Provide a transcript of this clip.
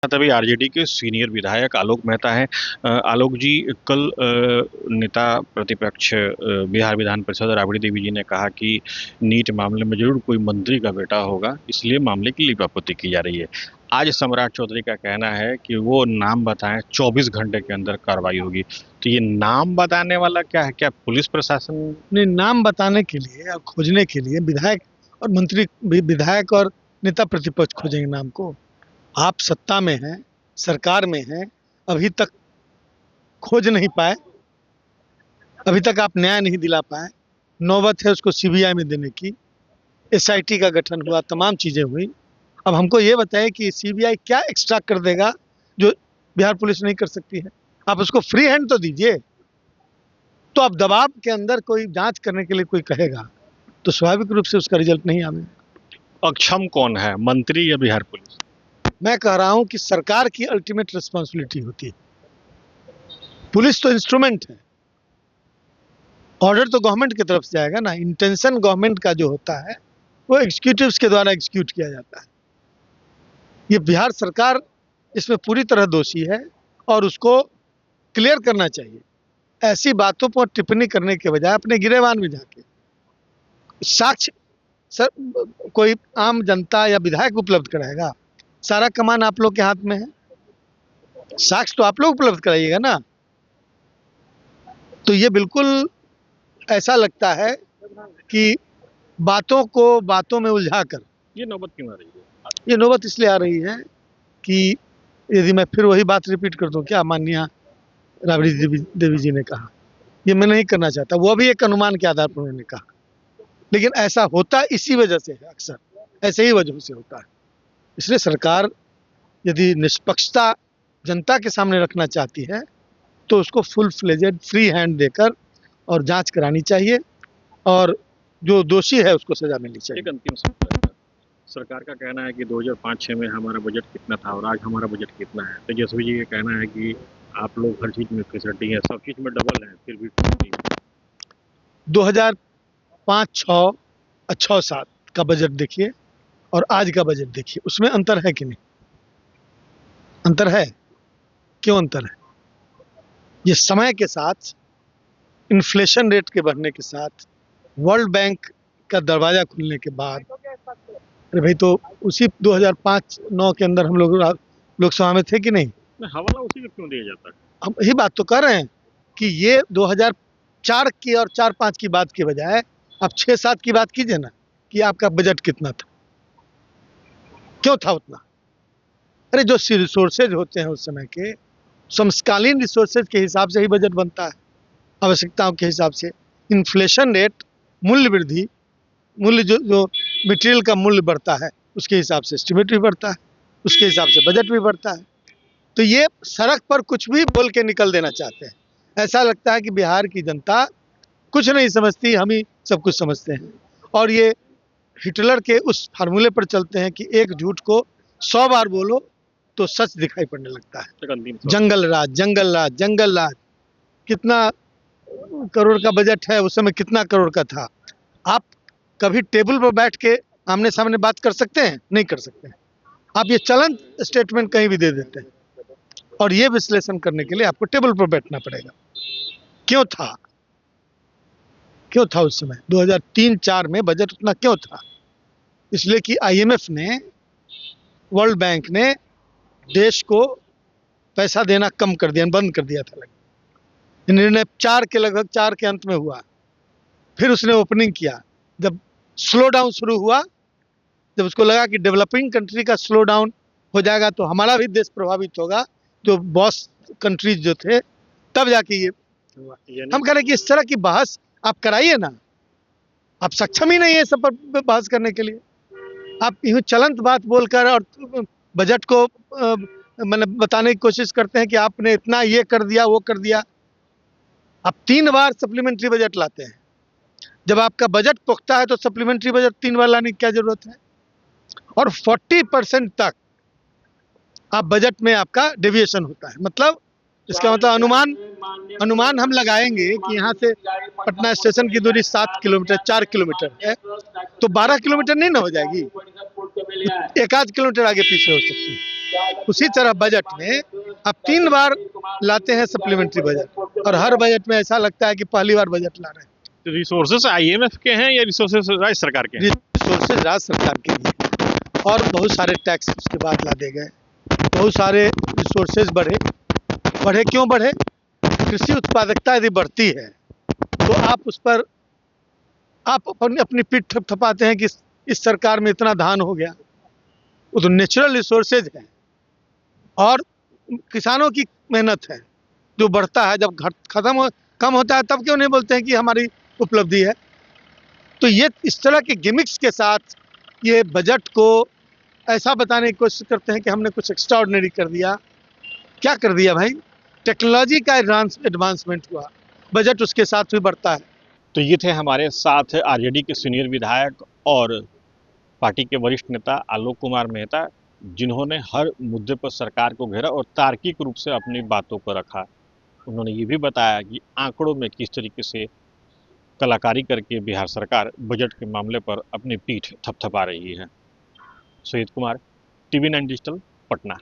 तभी आरजेडी के सीनियर विधायक आलोक मेहता हैं। आलोक जी, कल नेता प्रतिपक्ष बिहार विधान परिषद राबड़ी देवी जी ने कहा कि नीट मामले में जरूर कोई मंत्री का बेटा होगा, इसलिए मामले की लीपापोती की जा रही है। आज सम्राट चौधरी का कहना है कि वो नाम बताएं, 24 घंटे के अंदर कार्रवाई होगी। तो ये नाम बताने वाला क्या है? क्या पुलिस प्रशासन ने नाम बताने के लिए और खोजने के लिए विधायक और मंत्री, विधायक और नेता प्रतिपक्ष खोजेंगे नाम को? आप सत्ता में हैं, सरकार में हैं, अभी तक खोज नहीं पाए, अभी तक आप न्याय नहीं दिला पाए। नौबत है उसको सीबीआई में देने की। एसआईटी का गठन हुआ, तमाम चीजें हुई। अब हमको ये बताएं कि सीबीआई क्या एक्स्ट्रा कर देगा जो बिहार पुलिस नहीं कर सकती है। आप उसको फ्री हैंड तो दीजिए। तो अब दबाव के अंदर कोई जांच करने के लिए कोई कहेगा तो स्वाभाविक रूप से उसका रिजल्ट नहीं आएगा। अक्षम कौन है, मंत्री या बिहार पुलिस? मैं कह रहा हूं कि सरकार की अल्टीमेट रिस्पॉन्सिबिलिटी होती है। पुलिस तो इंस्ट्रूमेंट है, ऑर्डर तो गवर्नमेंट की तरफ से जाएगा ना। इंटेंशन गवर्नमेंट का जो होता है वो एग्जीक्यूटिव्स के द्वारा एग्जीक्यूट किया जाता है। ये बिहार सरकार इसमें पूरी तरह दोषी है और उसको क्लियर करना चाहिए। ऐसी बातों पर टिप्पणी करने के बजाय अपने गिरेबान में जाके साक्ष्य सर कोई आम जनता या विधायक उपलब्ध कराएगा। सारा कमान आप लोग के हाथ में है, साक्ष्य तो आप लोग उपलब्ध कराइएगा ना। तो ये बिल्कुल ऐसा लगता है कि बातों को बातों में उलझाकर ये नौबत क्यों आ रही है? ये नौबत इसलिए आ रही है कि यदि मैं फिर वही बात रिपीट कर दूं, क्या माननीय राबड़ी देवी जी ने कहा, ये मैं नहीं करना चाहता। वो भी एक अनुमान के आधार पर उन्होंने कहा, लेकिन ऐसा होता इसी वजह से है, अक्सर ऐसे ही वजहों से होता है। इसलिए सरकार यदि निष्पक्षता जनता के सामने रखना चाहती है तो उसको फुल फ्लेजेड फ्री हैंड देकर और जांच करानी चाहिए और जो दोषी है उसको सजा मिलनी चाहिए। एक अंतिम सवाल है। सरकार का कहना है कि 2005-6 में हमारा बजट कितना था और आज हमारा बजट कितना है। तेजस्वी जी का कहना है कि आप लोग हर चीज में फैसिलिटी है, सब चीज में डबल है, फिर भी 2005-6 और 6-7 का बजट देखिए और आज का बजट देखिए, उसमें अंतर है कि नहीं? अंतर है। क्यों अंतर है? ये समय के साथ, इन्फ्लेशन रेट के बढ़ने के साथ, वर्ल्ड बैंक का दरवाजा खुलने के बाद, अरे भाई तो उसी 2005-9 के अंदर हम लोग लोकसभा में थे कि नहीं? हवाला उसी में क्यों दिया जाता है? हम यही बात तो कर रहे हैं कि ये 2004 की और 4-5 की बात के बजाय आप 6-7 की बात कीजिए ना कि आपका बजट कितना था, क्यों था उतना? अरे जो रिसोर्सेज होते हैं उस समय के समकालीन रिसोर्सेज के हिसाब से ही बजट बनता है, आवश्यकताओं के हिसाब से। इन्फ्लेशन रेट, मूल्य वृद्धि, मूल्य जो मटेरियल का मूल्य बढ़ता है उसके हिसाब से एस्टिमेट भी बढ़ता है, उसके हिसाब से बजट भी बढ़ता है। तो ये सड़क पर कुछ भी बोल के निकल देना चाहते हैं। ऐसा लगता है कि बिहार की जनता कुछ नहीं समझती, हम ही सब कुछ समझते हैं। और ये हिटलर के उस फार्मूले पर चलते हैं कि एक झूठ को 100 बार बोलो तो सच दिखाई पड़ने लगता है। जंगल राज, जंगल राज, जंगल राज। कितना करोड़ का बजट है, उस समय कितना करोड़ का था? आप कभी टेबल पर बैठ के आमने सामने बात कर सकते हैं? नहीं कर सकते हैं। आप ये चलन स्टेटमेंट कहीं भी दे देते हैं और ये विश्लेषण करने के लिए आपको टेबल पर बैठना पड़ेगा। क्यों था? क्यों था उस समय 2003-4 में बजट उतना क्यों था? इसलिए कि आईएमएफ ने, वर्ल्ड बैंक ने देश को पैसा देना कम कर दिया, बंद कर दिया था। निर्णय 4 के लगभग 4 के अंत में हुआ। फिर उसने ओपनिंग किया। जब स्लो डाउन शुरू हुआ, जब उसको लगा कि डेवलपिंग कंट्री का स्लो डाउन हो जाएगा तो हमारा भी देश प्रभावित होगा, जो बॉस कंट्रीज जो थे, तब जाके ये हुआ। हम कह रहे हैं कि इस तरह की बहस आप कराइए ना। आप सक्षम ही नहीं है सब पर बहस करने के लिए। आप यूं चलंत बात बोलकर और बजट को मतलब बताने की कोशिश करते हैं कि आपने इतना ये कर दिया, वो कर दिया। आप 3 बार सप्लीमेंट्री बजट लाते हैं। जब आपका बजट पुख्ता है तो सप्लीमेंट्री बजट 3 बार लाने की क्या जरूरत है? और 40% तक आप बजट में आपका डेविएशन होता है। मतलब इसका मतलब अनुमान हम लगाएंगे कि यहाँ से पटना स्टेशन की दूरी 7 किलोमीटर, 4 किलोमीटर है, तो 12 किलोमीटर नहीं ना हो जाएगी? 1 आध किलोमीटर आगे पीछे हो सकती है। उसी तरह बजट में आप 3 बार लाते हैं सप्लीमेंट्री बजट, और हर बजट में ऐसा लगता है कि पहली बार बजट ला रहे हैं। रिसोर्सेस आईएमएफ के हैं या रिसोर्सेस राज्य सरकार के हैं? रिसोर्सेज राज्य सरकार के लिए, और बहुत सारे टैक्स उसके बाद ला दे गए, बहुत सारे रिसोर्सेज बढ़े क्यों बढ़े? कृषि उत्पादकता यदि बढ़ती है तो आप उस पर आप अपनी पीठ थपथपाते हैं कि इस सरकार में इतना धान हो गया। वो तो नेचुरल रिसोर्सेज है और किसानों की मेहनत है जो बढ़ता है। जब कम होता है तब क्यों नहीं बोलते हैं कि हमारी उपलब्धि है? तो ये इस तरह के गिमिक्स के साथ ये बजट को ऐसा बताने की कोशिश करते हैं कि हमने कुछ एक्स्ट्राऑर्डिनरी कर दिया। क्या कर दिया भाई? टेक्नोलॉजी का एडवांसमेंट हुआ, बजट उसके साथ भी बढ़ता है। तो ये थे हमारे साथ आरजेडी के सीनियर विधायक और पार्टी के वरिष्ठ नेता आलोक कुमार मेहता, जिन्होंने हर मुद्दे पर सरकार को घेरा और तार्किक रूप से अपनी बातों को रखा। उन्होंने ये भी बताया कि आंकड़ों में किस तरीके से कलाकारी करके बिहार सरकार बजट के मामले पर अपनी पीठ थपथपा रही है। Sujit Kumar, TV 9 digital, Patna.